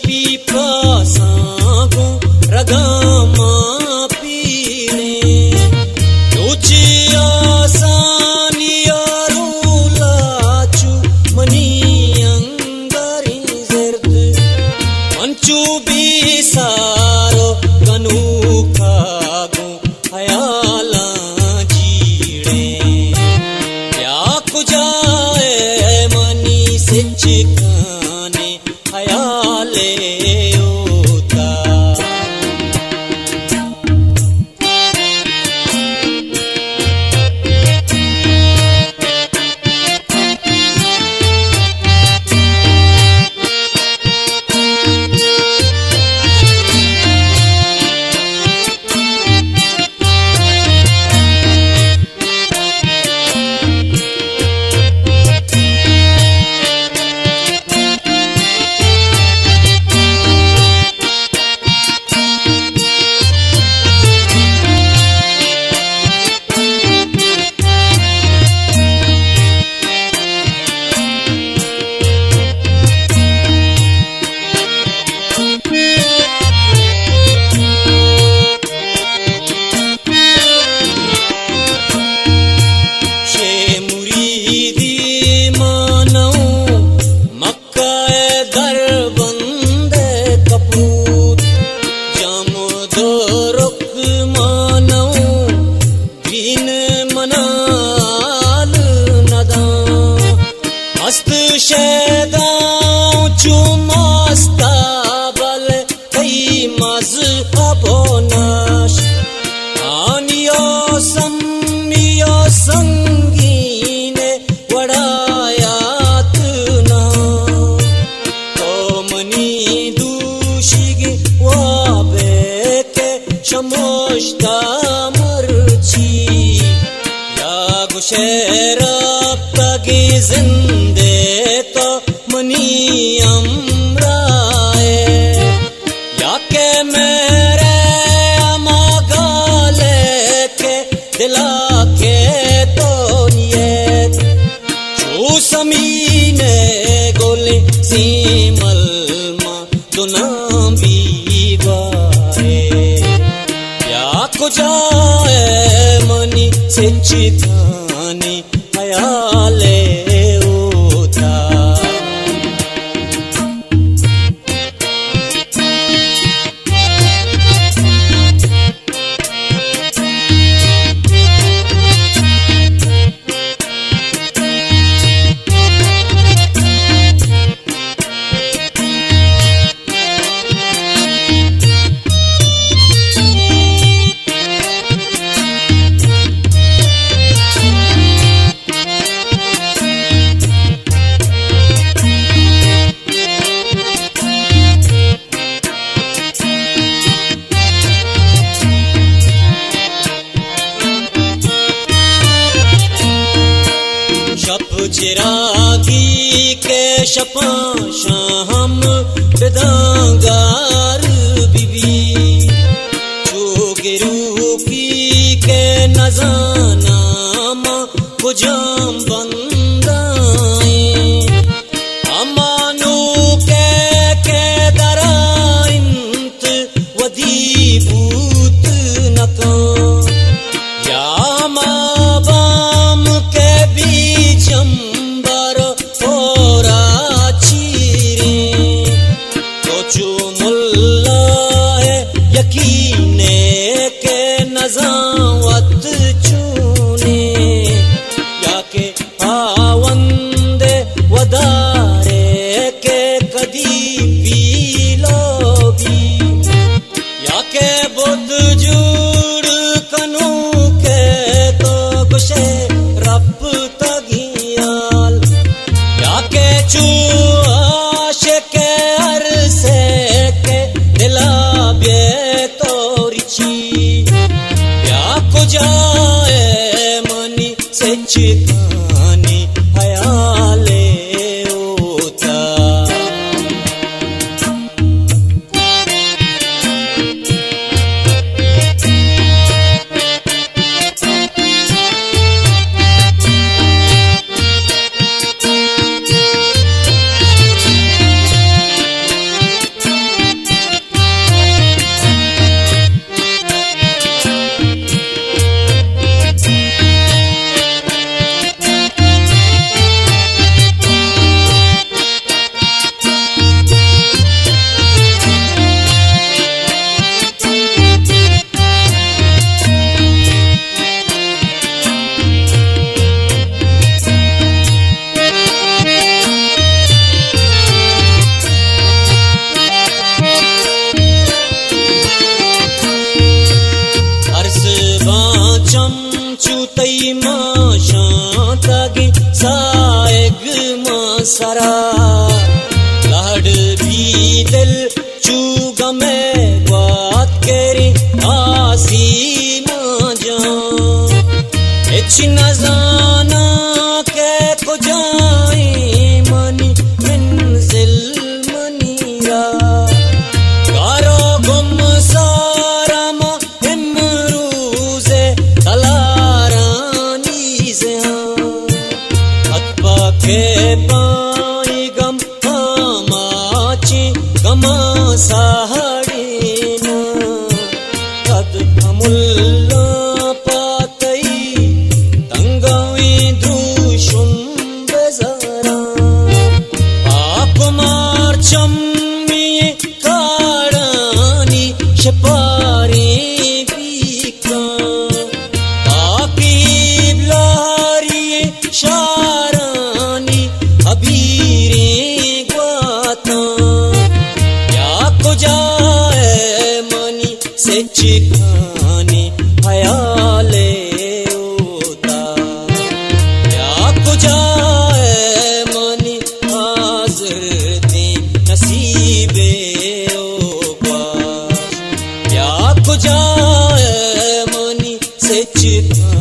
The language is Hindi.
पीपा सांगू रगामा पीने ऊंची आसानिया रूलाचू मनी अंगरी जर्द मंचू भी सारो कनू खागू हयाला जीड़े या कुजाए मनी सिचकाने हयाले होता संगीने वड़ायात ना कोमनी दूशिगे वाबे के शमोश्ता मरची या गुशेरब तगी जिंदे तो मनी अमराए या के मेरे अमागाले के दिला के समीने गोले सीमल मा दुनाबी बाए या कुजाए मनी सिचितानी हयाले होता चिरागी के शपा शाम बेदांगार बीबी चोगिरू की के नजाना मा कुजाम बंदाए अमानु के दराइंत वधी भूत नका या माबाम के बीचम नजावत चूने या के आवंदे वदारे के कदी पीलोगी या के बुद्ध जुड़ कनू के तो गुशे रब तगियाल या के चूआश के अरसे के दिला बे तो रिची जाए मनी सिचतानी हयाले होता एक मासरा लाड भी दिल चूगा में बात करी आसी माजा एच न जाना के को जाए मनी मंजिल मनीरा गारो गुम सारा मा इमरूज़े तलारानी से अतपा के पाई गम आमाची गमा साहड़ीना कद अमुल्ला पातई तंगवी द्रुशुम बेजारा आप मार चम्मी काड़ानी शपारी पीका आकीब लारी शारानी अबीरे ग्वाता या को जाए मनी से चिकानी हयाले होता या को जाए मनी हाजिर दी नसीबे या को जाए मनी से चिकानी